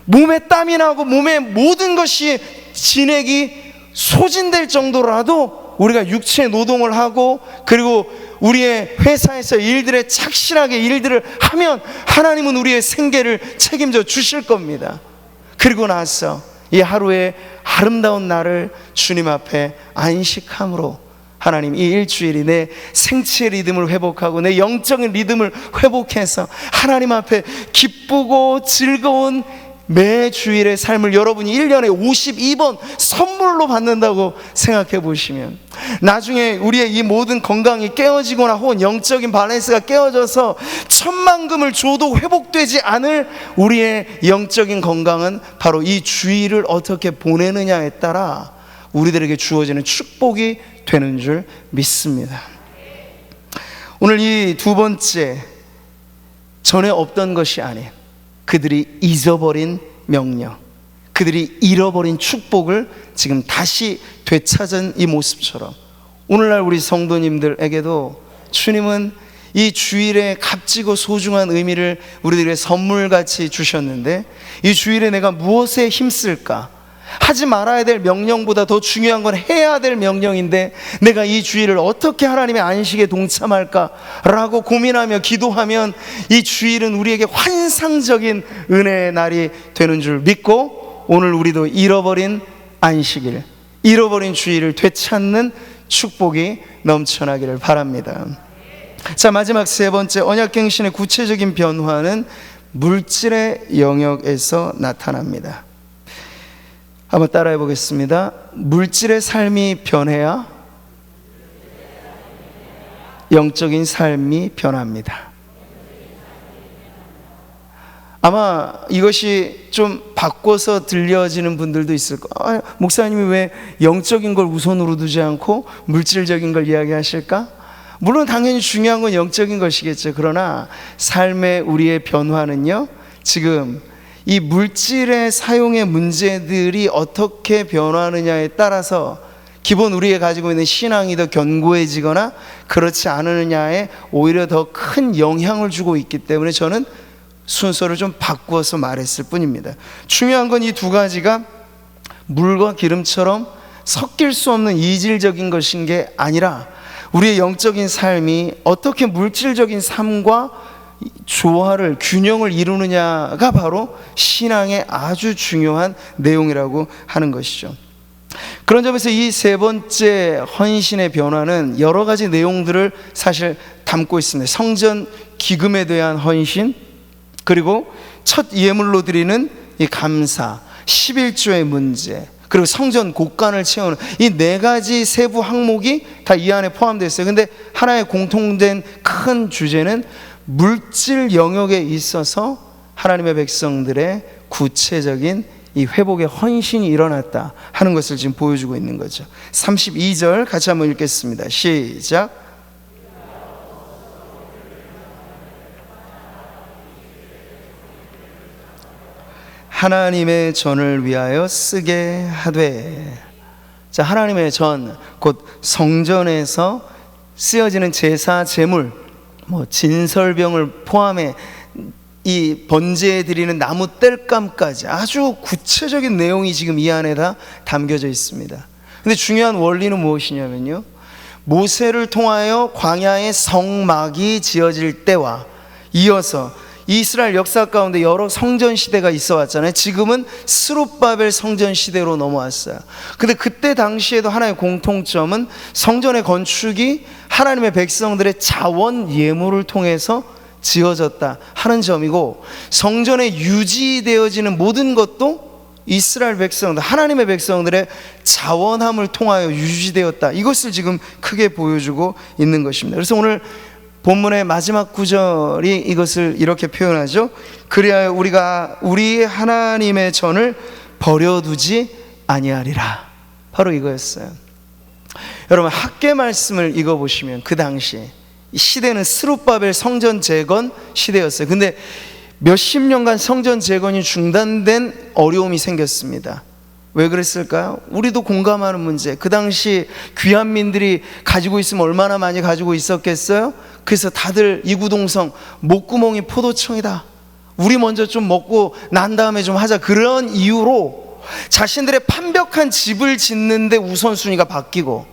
몸에 땀이 나고 몸에 모든 것이 진액이 소진될 정도라도 우리가 육체 노동을 하고 그리고 우리의 회사에서 일들에 착실하게 일들을 하면 하나님은 우리의 생계를 책임져 주실 겁니다. 그리고 나서 이 하루의 아름다운 날을 주님 앞에 안식함으로 하나님, 이 일주일이 내 생체의 리듬을 회복하고 내 영적인 리듬을 회복해서 하나님 앞에 기쁘고 즐거운 매 주일의 삶을 여러분이 1년에 52번 선물로 받는다고 생각해 보시면 나중에 우리의 이 모든 건강이 깨어지거나 혹은 영적인 밸런스가 깨어져서 천만금을 줘도 회복되지 않을 우리의 영적인 건강은 바로 이 주일을 어떻게 보내느냐에 따라 우리들에게 주어지는 축복이 되는 줄 믿습니다. 오늘 이 두 번째, 전에 없던 것이 아닌 그들이 잊어버린 명령, 그들이 잃어버린 축복을 지금 다시 되찾은 이 모습처럼 오늘날 우리 성도님들에게도 주님은 이 주일의 값지고 소중한 의미를 우리들에게 선물같이 주셨는데 이 주일에 내가 무엇에 힘쓸까? 하지 말아야 될 명령보다 더 중요한 건 해야 될 명령인데 내가 이 주일을 어떻게 하나님의 안식에 동참할까라고 고민하며 기도하면 이 주일은 우리에게 환상적인 은혜의 날이 되는 줄 믿고 오늘 우리도 잃어버린 안식일, 잃어버린 주일을 되찾는 축복이 넘쳐나기를 바랍니다. 자, 마지막 세 번째, 언약갱신의 구체적인 변화는 물질의 영역에서 나타납니다. 한번 따라해 보겠습니다. 물질의 삶이 변해야 영적인 삶이 변합니다. 아마 이것이 좀 바꿔서 들려지는 분들도 있을 거예요. 목사님이 왜 영적인 걸 우선으로 두지 않고 물질적인 걸 이야기하실까? 물론 당연히 중요한 건 영적인 것이겠죠. 그러나 삶의 우리의 변화는요, 지금 이 물질의 사용의 문제들이 어떻게 변화하느냐에 따라서 기본 우리가 가지고 있는 신앙이 더 견고해지거나 그렇지 않느냐에 오히려 더 큰 영향을 주고 있기 때문에 저는 순서를 좀 바꾸어서 말했을 뿐입니다. 중요한 건 이 두 가지가 물과 기름처럼 섞일 수 없는 이질적인 것인 게 아니라 우리의 영적인 삶이 어떻게 물질적인 삶과 조화를, 균형을 이루느냐가 바로 신앙의 아주 중요한 내용이라고 하는 것이죠. 그런 점에서 이 세 번째 헌신의 변화는 여러 가지 내용들을 사실 담고 있습니다. 성전 기금에 대한 헌신, 그리고 첫 예물로 드리는 이 감사, 11조의 문제, 그리고 성전 곳간을 채우는 이 네 가지 세부 항목이 다 이 안에 포함되어 있어요. 근데 하나의 공통된 큰 주제는 물질 영역에 있어서 하나님의 백성들의 구체적인 이 회복의 헌신이 일어났다 하는 것을 지금 보여주고 있는 거죠. 32절 같이 한번 읽겠습니다. 시작. 하나님의 전을 위하여 쓰게 하되. 자, 하나님의 전, 곧 성전에서 쓰여지는 제사, 제물, 진설병을 포함해 이 번제에 드리는 나무 땔감까지 아주 구체적인 내용이 지금 이 안에 다 담겨져 있습니다. 근데 중요한 원리는 무엇이냐면요, 모세를 통하여 광야의 성막이 지어질 때와 이어서 이스라엘 역사 가운데 여러 성전 시대가 있어 왔잖아요. 지금은 스룹바벨 성전 시대로 넘어왔어요. 근데 그때 당시에도 하나의 공통점은 성전의 건축이 하나님의 백성들의 자원 예물을 통해서 지어졌다 하는 점이고, 성전에 유지되어지는 모든 것도 이스라엘 백성들, 하나님의 백성들의 자원함을 통하여 유지되었다, 이것을 지금 크게 보여주고 있는 것입니다. 그래서 오늘 본문의 마지막 구절이 이것을 이렇게 표현하죠. 그리하여 우리가 우리 하나님의 전을 버려두지 아니하리라. 바로 이거였어요. 여러분, 학계 말씀을 읽어보시면 그 당시 시대는 스룹바벨 성전 재건 시대였어요. 근데 몇십 년간 성전 재건이 중단된 어려움이 생겼습니다. 왜 그랬을까요? 우리도 공감하는 문제, 그 당시 귀한민들이 가지고 있으면 얼마나 많이 가지고 있었겠어요? 그래서 다들 이구동성, 목구멍이 포도청이다, 우리 먼저 좀 먹고 난 다음에 좀 하자, 그런 이유로 자신들의 판벽한 집을 짓는데 우선순위가 바뀌고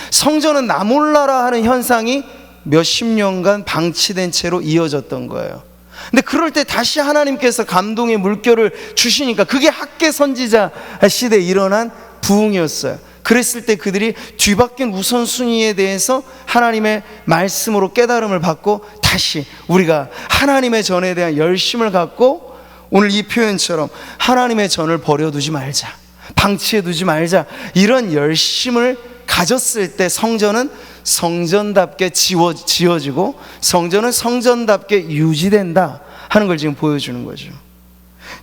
성전은 나 몰라라 하는 현상이 몇십 년간 방치된 채로 이어졌던 거예요. 근데 그럴 때 다시 하나님께서 감동의 물결을 주시니까 그게 학계 선지자 시대에 일어난 부흥이었어요. 그랬을 때 그들이 뒤바뀐 우선순위에 대해서 하나님의 말씀으로 깨달음을 받고 다시 우리가 하나님의 전에 대한 열심을 갖고 오늘 이 표현처럼 하나님의 전을 버려두지 말자, 방치해두지 말자, 이런 열심을 가졌을 때 성전은 성전답게 지어지고 성전은 성전답게 유지된다 하는 걸 지금 보여주는 거죠.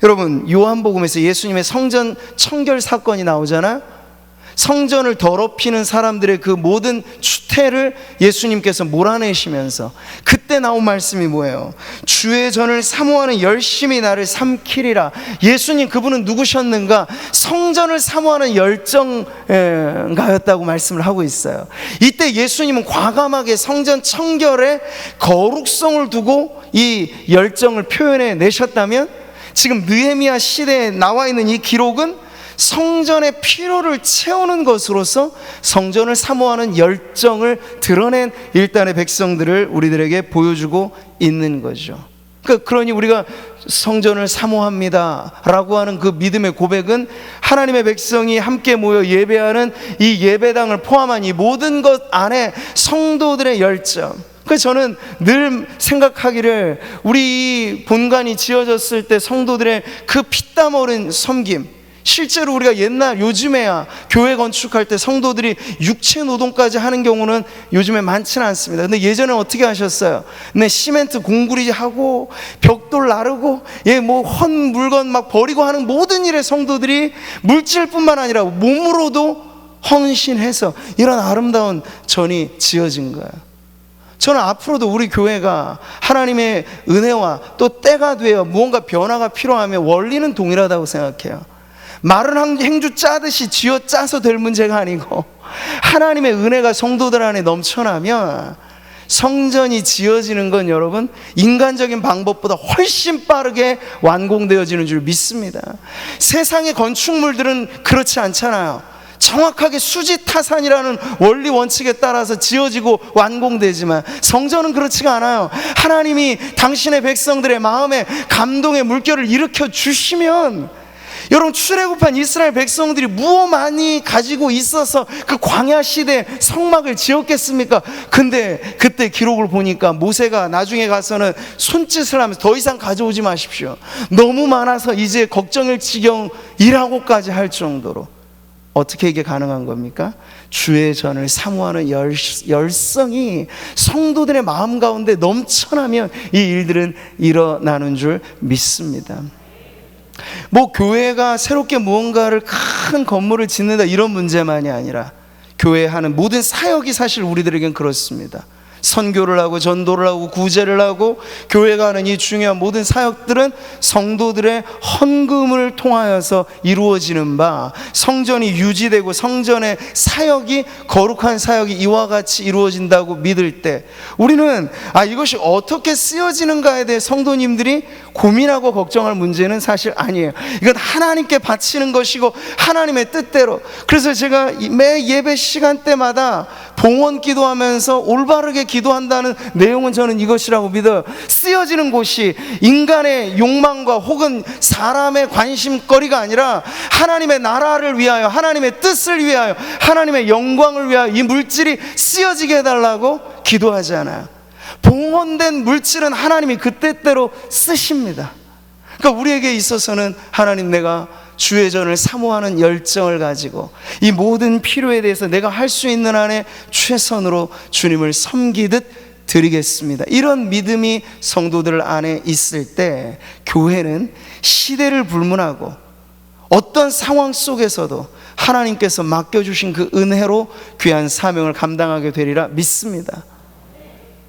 여러분, 요한복음에서 예수님의 성전 청결 사건이 나오잖아요. 성전을 더럽히는 사람들의 그 모든 추태를 예수님께서 몰아내시면서 그때 나온 말씀이 뭐예요? 주의 전을 사모하는 열심히 나를 삼키리라. 예수님, 그분은 누구셨는가? 성전을 사모하는 열정가였다고 말씀을 하고 있어요. 이때 예수님은 과감하게 성전 청결에 거룩성을 두고 이 열정을 표현해 내셨다면, 지금 느헤미야 시대에 나와 있는 이 기록은 성전의 피로를 채우는 것으로서 성전을 사모하는 열정을 드러낸 일단의 백성들을 우리들에게 보여주고 있는 거죠. 그러니 우리가 성전을 사모합니다 라고 하는 그 믿음의 고백은 하나님의 백성이 함께 모여 예배하는 이 예배당을 포함한 이 모든 것 안에 성도들의 열정. 그래서 저는 늘 생각하기를, 우리 본관이 지어졌을 때 성도들의 그 피땀 어린 섬김, 실제로 우리가 요즘에야 교회 건축할 때 성도들이 육체 노동까지 하는 경우는 요즘에 많지는 않습니다. 근데 예전에 어떻게 하셨어요? 시멘트 공구리 하고 벽돌 나르고 헌 물건 막 버리고 하는 모든 일에 성도들이 물질뿐만 아니라 몸으로도 헌신해서 이런 아름다운 전이 지어진 거예요. 저는 앞으로도 우리 교회가 하나님의 은혜와 또 때가 되어 무언가 변화가 필요하면 원리는 동일하다고 생각해요. 마른 행주 짜듯이 쥐어 짜서 될 문제가 아니고, 하나님의 은혜가 성도들 안에 넘쳐나면 성전이 지어지는 건 여러분, 인간적인 방법보다 훨씬 빠르게 완공되어지는 줄 믿습니다. 세상의 건축물들은 그렇지 않잖아요. 정확하게 수지타산이라는 원리 원칙에 따라서 지어지고 완공되지만 성전은 그렇지가 않아요. 하나님이 당신의 백성들의 마음에 감동의 물결을 일으켜 주시면, 여러분, 출애굽한 이스라엘 백성들이 무엇 많이 가지고 있어서 그 광야 시대에 성막을 지었겠습니까? 근데 그때 기록을 보니까 모세가 나중에 가서는 손짓을 하면서 더 이상 가져오지 마십시오, 너무 많아서 이제 걱정일 지경이라고까지 할 정도로. 어떻게 이게 가능한 겁니까? 주의 전을 사모하는 열성이 성도들의 마음 가운데 넘쳐나면 이 일들은 일어나는 줄 믿습니다. 교회가 새롭게 무언가를 큰 건물을 짓는다 이런 문제만이 아니라 교회에 하는 모든 사역이 사실 우리들에겐 그렇습니다. 선교를 하고 전도를 하고 구제를 하고 교회가 하는 이 중요한 모든 사역들은 성도들의 헌금을 통하여서 이루어지는 바, 성전이 유지되고 성전의 사역이, 거룩한 사역이 이와 같이 이루어진다고 믿을 때 우리는 이것이 어떻게 쓰여지는가에 대해 성도님들이 고민하고 걱정할 문제는 사실 아니에요. 이건 하나님께 바치는 것이고 하나님의 뜻대로. 그래서 제가 매 예배 시간대마다 봉헌 기도하면서 올바르게 기도한다는 내용은 저는 이것이라고 믿어요. 쓰여지는 곳이 인간의 욕망과 혹은 사람의 관심거리가 아니라 하나님의 나라를 위하여, 하나님의 뜻을 위하여, 하나님의 영광을 위하여 이 물질이 쓰여지게 해달라고 기도하잖아요. 봉헌된 물질은 하나님이 그 뜻대로 쓰십니다. 그러니까 우리에게 있어서는 하나님, 내가 주의 전을 사모하는 열정을 가지고 이 모든 필요에 대해서 내가 할 수 있는 한에 최선으로 주님을 섬기듯 드리겠습니다. 이런 믿음이 성도들 안에 있을 때 교회는 시대를 불문하고 어떤 상황 속에서도 하나님께서 맡겨주신 그 은혜로 귀한 사명을 감당하게 되리라 믿습니다.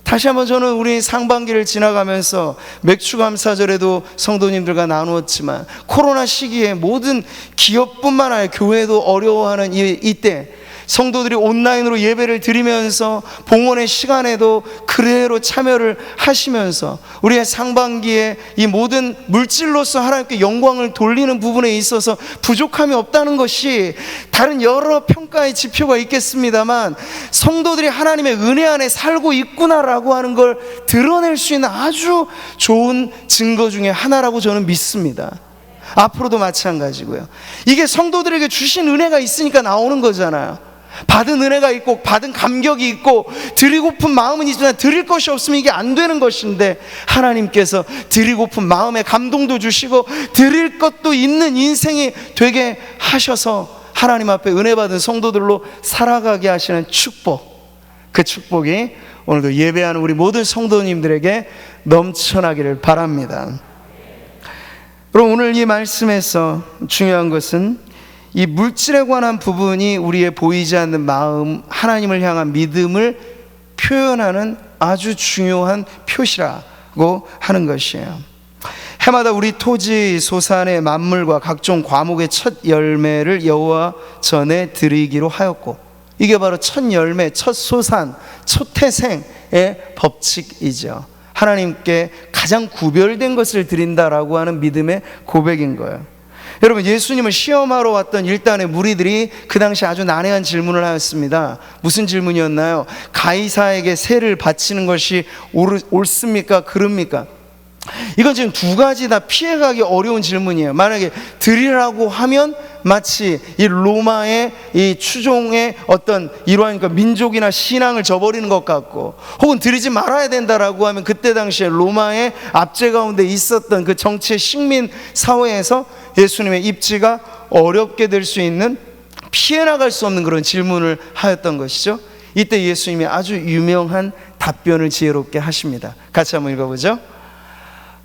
다시 한번 저는 우리 상반기를 지나가면서 맥주감사절에도 성도님들과 나누었지만 코로나 시기에 모든 기업뿐만 아니라 교회도 어려워하는 이때 성도들이 온라인으로 예배를 드리면서 봉헌의 시간에도 그대로 참여를 하시면서 우리의 상반기에 이 모든 물질로서 하나님께 영광을 돌리는 부분에 있어서 부족함이 없다는 것이, 다른 여러 평가의 지표가 있겠습니다만 성도들이 하나님의 은혜 안에 살고 있구나라고 하는 걸 드러낼 수 있는 아주 좋은 증거 중에 하나라고 저는 믿습니다. 앞으로도 마찬가지고요. 이게 성도들에게 주신 은혜가 있으니까 나오는 거잖아요. 받은 은혜가 있고 받은 감격이 있고 드리고픈 마음은 있지만 드릴 것이 없으면 이게 안 되는 것인데, 하나님께서 드리고픈 마음에 감동도 주시고 드릴 것도 있는 인생이 되게 하셔서 하나님 앞에 은혜 받은 성도들로 살아가게 하시는 축복, 그 축복이 오늘도 예배하는 우리 모든 성도님들에게 넘쳐나기를 바랍니다. 그럼 오늘 이 말씀에서 중요한 것은 이 물질에 관한 부분이 우리의 보이지 않는 마음, 하나님을 향한 믿음을 표현하는 아주 중요한 표시라고 하는 것이에요. 해마다 우리 토지 소산의 만물과 각종 과목의 첫 열매를 여호와 전에 드리기로 하였고, 이게 바로 첫 열매, 첫 소산, 첫 태생의 법칙이죠. 하나님께 가장 구별된 것을 드린다라고 하는 믿음의 고백인 거예요. 여러분, 예수님을 시험하러 왔던 일단의 무리들이 그 당시 아주 난해한 질문을 하였습니다. 무슨 질문이었나요? 가이사에게 세를 바치는 것이 옳습니까? 그럽니까? 이건 지금 두 가지 다 피해가기 어려운 질문이에요. 만약에 드리라고 하면 마치 이 로마의 이 추종의 어떤 일환, 그러니까 민족이나 신앙을 저버리는 것 같고, 혹은 드리지 말아야 된다라고 하면 그때 당시에 로마의 압제 가운데 있었던 그 정치의 식민 사회에서 예수님의 입지가 어렵게 될 수 있는, 피해 나갈 수 없는 그런 질문을 하였던 것이죠. 이때 예수님이 아주 유명한 답변을 지혜롭게 하십니다. 같이 한번 읽어보죠.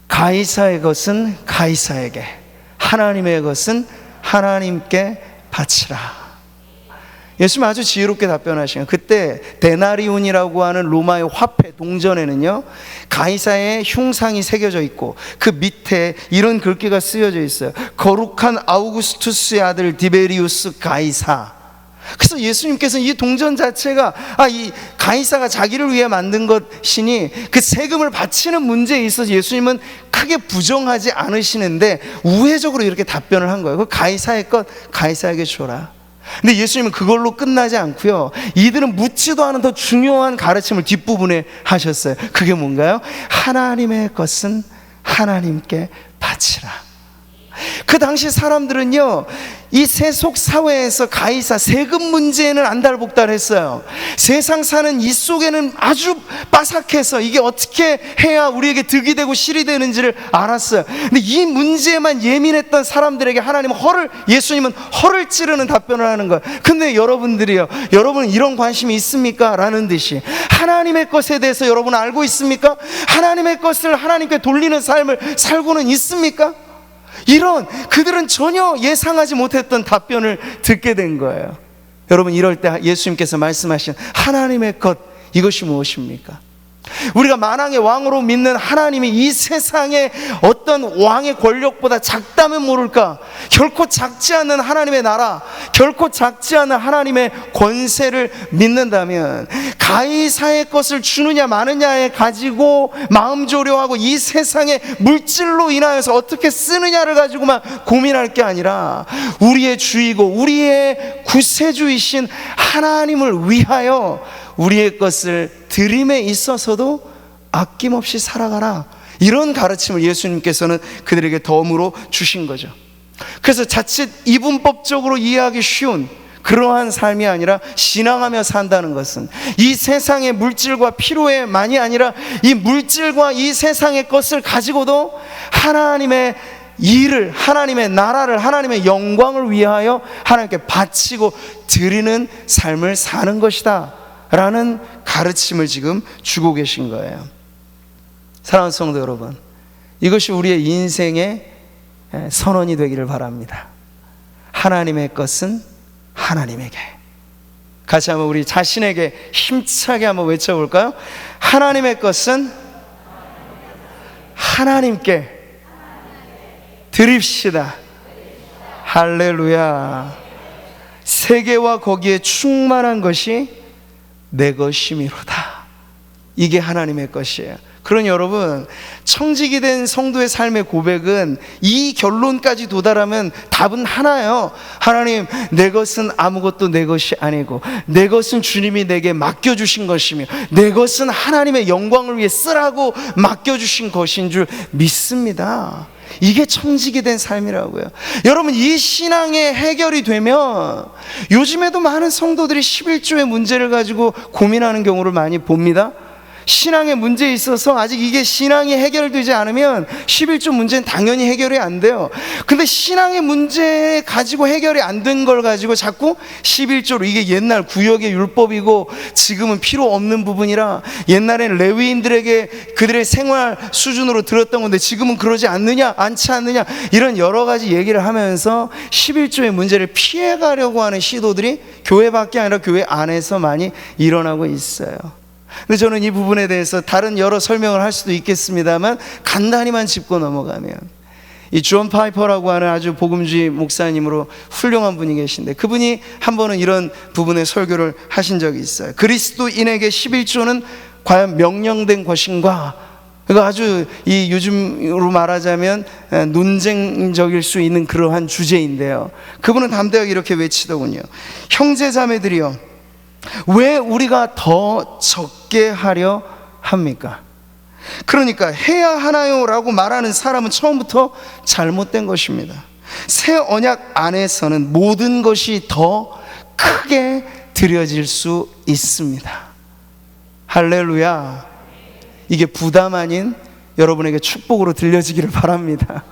가이사의 것은 가이사에게, 하나님의 것은 하나님께 바치라. 예수님 아주 지혜롭게 답변하시는, 그때 데나리온이라고 하는 로마의 화폐 동전에는요, 가이사의 흉상이 새겨져 있고 그 밑에 이런 글귀가 쓰여져 있어요. 거룩한 아우구스투스의 아들 디베리우스 가이사. 그래서 예수님께서는 이 동전 자체가 이 가이사가 자기를 위해 만든 것이니 그 세금을 바치는 문제에 있어서 예수님은 크게 부정하지 않으시는데 우회적으로 이렇게 답변을 한 거예요. 그 가이사의 것 가이사에게 줘라. 근데 예수님은 그걸로 끝나지 않고요, 이들은 묻지도 않은 더 중요한 가르침을 뒷부분에 하셨어요. 그게 뭔가요? 하나님의 것은 하나님께 바치라. 그 당시 사람들은요, 이 세속 사회에서 가이사 세금 문제에는 안달복달했어요. 세상 사는 이 속에는 아주 빠삭해서 이게 어떻게 해야 우리에게 득이 되고 실이 되는지를 알았어요. 근데 이 문제에만 예민했던 사람들에게 예수님은 허를 찌르는 답변을 하는 거예요. 근데 여러분들이요, 여러분 이런 관심이 있습니까? 라는 듯이 하나님의 것에 대해서 여러분 알고 있습니까? 하나님의 것을 하나님께 돌리는 삶을 살고는 있습니까? 이런 그들은 전혀 예상하지 못했던 답변을 듣게 된 거예요. 여러분, 이럴 때 예수님께서 말씀하신 하나님의 것, 이것이 무엇입니까? 우리가 만왕의 왕으로 믿는 하나님이 이 세상의 어떤 왕의 권력보다 작다면 모를까? 결코 작지 않는 하나님의 나라, 결코 작지 않은 하나님의 권세를 믿는다면 가이사의 것을 주느냐 마느냐에 가지고 마음 조려하고 이 세상의 물질로 인하여서 어떻게 쓰느냐를 가지고만 고민할 게 아니라 우리의 주이고 우리의 구세주이신 하나님을 위하여 우리의 것을 드림에 있어서도 아낌없이 살아가라, 이런 가르침을 예수님께서는 그들에게 덤으로 주신 거죠. 그래서 자칫 이분법적으로 이해하기 쉬운 그러한 삶이 아니라 신앙하며 산다는 것은 이 세상의 물질과 피로에만이 아니라 이 물질과 이 세상의 것을 가지고도 하나님의 일을, 하나님의 나라를, 하나님의 영광을 위하여 하나님께 바치고 드리는 삶을 사는 것이다 라는 가르침을 지금 주고 계신 거예요. 사랑하는 성도 여러분, 이것이 우리의 인생의 선언이 되기를 바랍니다. 하나님의 것은 하나님에게. 같이 한번 우리 자신에게 힘차게 한번 외쳐볼까요? 하나님의 것은 하나님께 드립시다. 할렐루야. 세계와 거기에 충만한 것이 내 것이미로다. 이게 하나님의 것이에요. 그러니 여러분, 청직이 된 성도의 삶의 고백은 이 결론까지 도달하면 답은 하나예요. 하나님, 내 것은 아무것도 내 것이 아니고 내 것은 주님이 내게 맡겨주신 것이며 내 것은 하나님의 영광을 위해 쓰라고 맡겨주신 것인 줄 믿습니다. 이게 청직이 된 삶이라고요. 여러분, 이 신앙의 해결이 되면 요즘에도 많은 성도들이 11조의 문제를 가지고 고민하는 경우를 많이 봅니다. 신앙의 문제에 있어서 아직 이게 신앙이 해결되지 않으면 11조 문제는 당연히 해결이 안 돼요. 근데 신앙의 문제 가지고 해결이 안 된 걸 가지고 자꾸 11조로, 이게 옛날 구역의 율법이고 지금은 필요 없는 부분이라 옛날에는 레위인들에게 그들의 생활 수준으로 들었던 건데 지금은 그러지 않지 않느냐, 이런 여러 가지 얘기를 하면서 11조의 문제를 피해가려고 하는 시도들이 교회 밖에 아니라 교회 안에서 많이 일어나고 있어요. 근데 저는 이 부분에 대해서 다른 여러 설명을 할 수도 있겠습니다만 간단히만 짚고 넘어가면, 이 존 파이퍼라고 하는 아주 복음주의 목사님으로 훌륭한 분이 계신데 그분이 한 번은 이런 부분의 설교를 하신 적이 있어요. 그리스도인에게 11조는 과연 명령된 것인가? 이거 아주 이 요즘으로 말하자면 논쟁적일 수 있는 그러한 주제인데요, 그분은 담대하게 이렇게 외치더군요. 형제자매들이여, 왜 우리가 더 적게 하려 합니까? 그러니까 해야 하나요? 라고 말하는 사람은 처음부터 잘못된 것입니다. 새 언약 안에서는 모든 것이 더 크게 드려질 수 있습니다. 할렐루야. 이게 부담 아닌 여러분에게 축복으로 들려지기를 바랍니다.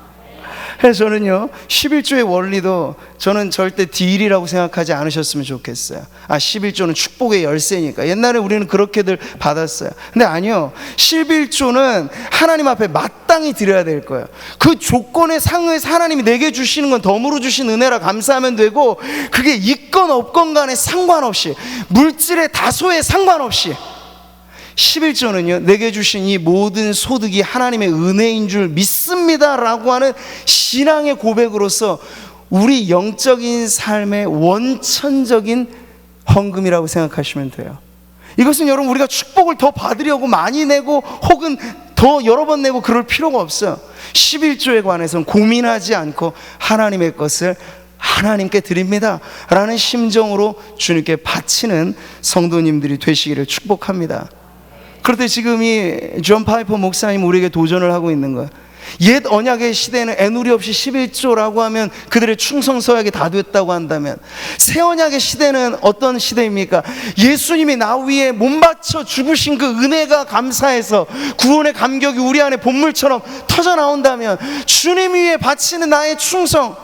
그래서 저는요, 11조의 원리도 저는 절대 딜이라고 생각하지 않으셨으면 좋겠어요. 11조는 축복의 열쇠니까. 옛날에 우리는 그렇게들 받았어요. 근데 아니요, 11조는 하나님 앞에 마땅히 드려야 될 거예요. 그 조건에 상응해서 하나님이 내게 주시는 건 덤으로 주신 은혜라 감사하면 되고, 그게 있건 없건 간에 상관없이, 물질의 다소에 상관없이 11조는요, 내게 주신 이 모든 소득이 하나님의 은혜인 줄 믿습니다 라고 하는 신앙의 고백으로서 우리 영적인 삶의 원천적인 헌금이라고 생각하시면 돼요. 이것은 여러분, 우리가 축복을 더 받으려고 많이 내고 혹은 더 여러 번 내고 그럴 필요가 없어요. 11조에 관해서는 고민하지 않고 하나님의 것을 하나님께 드립니다 라는 심정으로 주님께 바치는 성도님들이 되시기를 축복합니다. 그런데 지금 이 존 파이퍼 목사님 우리에게 도전을 하고 있는 거예요. 옛 언약의 시대에는 애누리 없이 11조라고 하면 그들의 충성서약이 다 됐다고 한다면, 새 언약의 시대는 어떤 시대입니까? 예수님이 나 위에 몸 바쳐 죽으신 그 은혜가 감사해서 구원의 감격이 우리 안에 본물처럼 터져 나온다면, 주님 위에 바치는 나의 충성,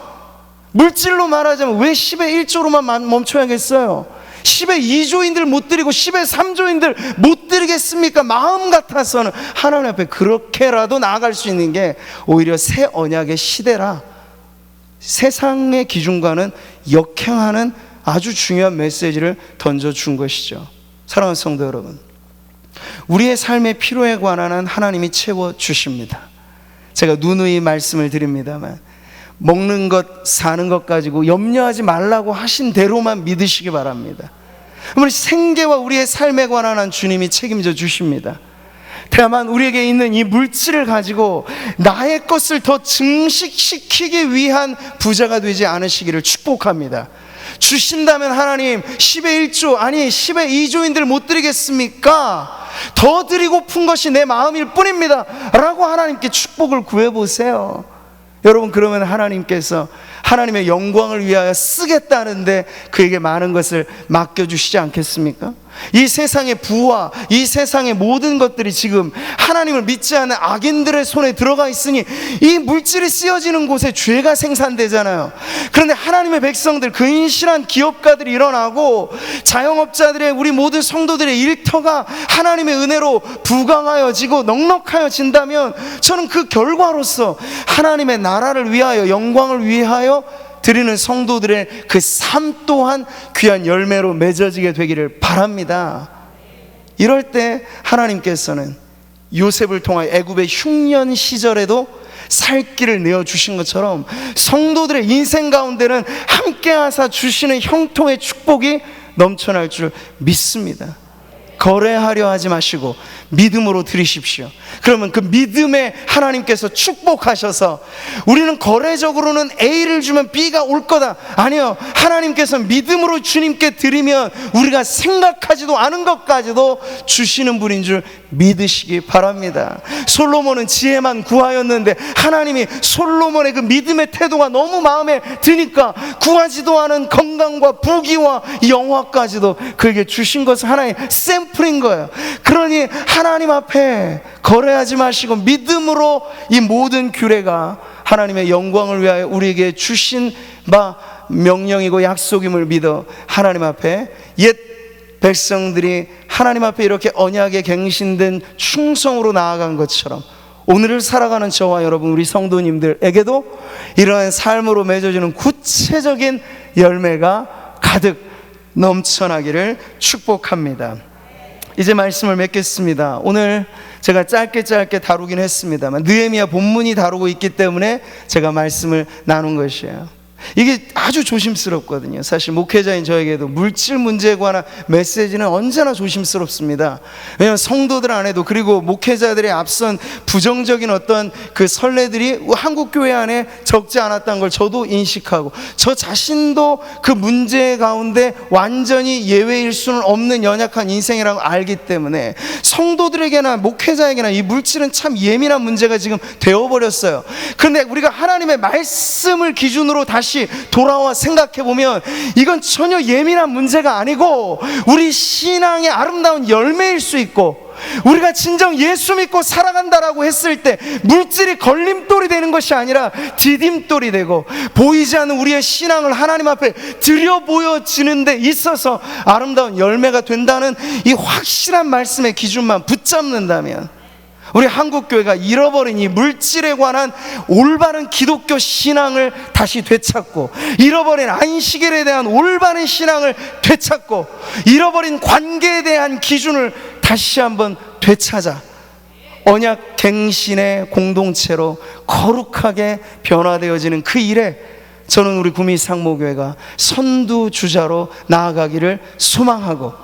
물질로 말하자면 왜 10의 1조로만 멈춰야겠어요? 10의 2조인들 못 드리고 10의 3조인들 못 드리겠습니까? 마음 같아서는 하나님 앞에 그렇게라도 나아갈 수 있는 게 오히려 새 언약의 시대라, 세상의 기준과는 역행하는 아주 중요한 메시지를 던져준 것이죠. 사랑하는 성도 여러분, 우리의 삶의 필요에 관한 한 하나님이 채워주십니다. 제가 누누이 말씀을 드립니다만, 먹는 것 사는 것 가지고 염려하지 말라고 하신 대로만 믿으시기 바랍니다. 우리 생계와 우리의 삶에 관한 한 주님이 책임져 주십니다. 다만 우리에게 있는 이 물질을 가지고 나의 것을 더 증식시키기 위한 부자가 되지 않으시기를 축복합니다. 주신다면 하나님 10의 1조 아니 10의 2조인들 못 드리겠습니까? 더 드리고픈 것이 내 마음일 뿐입니다 라고 하나님께 축복을 구해보세요. 여러분, 그러면 하나님께서 하나님의 영광을 위하여 쓰겠다는데 그에게 많은 것을 맡겨주시지 않겠습니까? 이 세상의 부와 이 세상의 모든 것들이 지금 하나님을 믿지 않는 악인들의 손에 들어가 있으니 이 물질이 쓰여지는 곳에 죄가 생산되잖아요. 그런데 하나님의 백성들, 근실한 기업가들이 일어나고 자영업자들의, 우리 모든 성도들의 일터가 하나님의 은혜로 부강하여지고 넉넉하여진다면, 저는 그 결과로서 하나님의 나라를 위하여, 영광을 위하여 드리는 성도들의 그 삶 또한 귀한 열매로 맺어지게 되기를 바랍니다. 이럴 때 하나님께서는 요셉을 통하여 애굽의 흉년 시절에도 살 길을 내어주신 것처럼 성도들의 인생 가운데는 함께 하사 주시는 형통의 축복이 넘쳐날 줄 믿습니다. 거래하려 하지 마시고 믿음으로 드리십시오. 그러면 그 믿음에 하나님께서 축복하셔서, 우리는 거래적으로는 A를 주면 B가 올 거다, 아니요, 하나님께서 믿음으로 주님께 드리면 우리가 생각하지도 않은 것까지도 주시는 분인 줄 믿으시기 바랍니다. 솔로몬은 지혜만 구하였는데 하나님이 솔로몬의 그 믿음의 태도가 너무 마음에 드니까 구하지도 않은 건강과 부귀와 영화까지도 그에게 주신 것은 하나의 샘플인 거예요. 그러니 하나님 앞에 거래하지 마시고 믿음으로 이 모든 규례가 하나님의 영광을 위하여 우리에게 주신 바 명령이고 약속임을 믿어 하나님 앞에, 옛 백성들이 하나님 앞에 이렇게 언약에 갱신된 충성으로 나아간 것처럼 오늘을 살아가는 저와 여러분, 우리 성도님들에게도 이러한 삶으로 맺어지는 구체적인 열매가 가득 넘쳐나기를 축복합니다. 이제 말씀을 맺겠습니다. 오늘 제가 짧게 다루긴 했습니다만 느헤미야 본문이 다루고 있기 때문에 제가 말씀을 나눈 것이에요. 이게 아주 조심스럽거든요. 사실 목회자인 저에게도 물질 문제에 관한 메시지는 언제나 조심스럽습니다. 왜냐하면 성도들 안에도, 그리고 목회자들의 앞선 부정적인 어떤 그 선례들이 한국 교회 안에 적지 않았다는 걸 저도 인식하고, 저 자신도 그 문제 가운데 완전히 예외일 수는 없는 연약한 인생이라고 알기 때문에 성도들에게나 목회자에게나 이 물질은 참 예민한 문제가 지금 되어버렸어요. 그런데 우리가 하나님의 말씀을 기준으로 다시 돌아와 생각해보면 이건 전혀 예민한 문제가 아니고 우리 신앙의 아름다운 열매일 수 있고, 우리가 진정 예수 믿고 살아간다라고 했을 때 물질이 걸림돌이 되는 것이 아니라 디딤돌이 되고, 보이지 않는 우리의 신앙을 하나님 앞에 드려 보여지는 데 있어서 아름다운 열매가 된다는 이 확실한 말씀의 기준만 붙잡는다면, 우리 한국교회가 잃어버린 이 물질에 관한 올바른 기독교 신앙을 다시 되찾고, 잃어버린 안식일에 대한 올바른 신앙을 되찾고, 잃어버린 관계에 대한 기준을 다시 한번 되찾아 언약 갱신의 공동체로 거룩하게 변화되어지는 그 일에 저는 우리 구미 상모교회가 선두주자로 나아가기를 소망하고,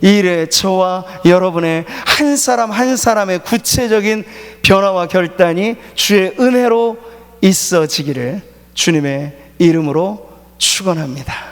이 일에 저와 여러분의 한 사람 한 사람의 구체적인 변화와 결단이 주의 은혜로 있어지기를 주님의 이름으로 축원합니다.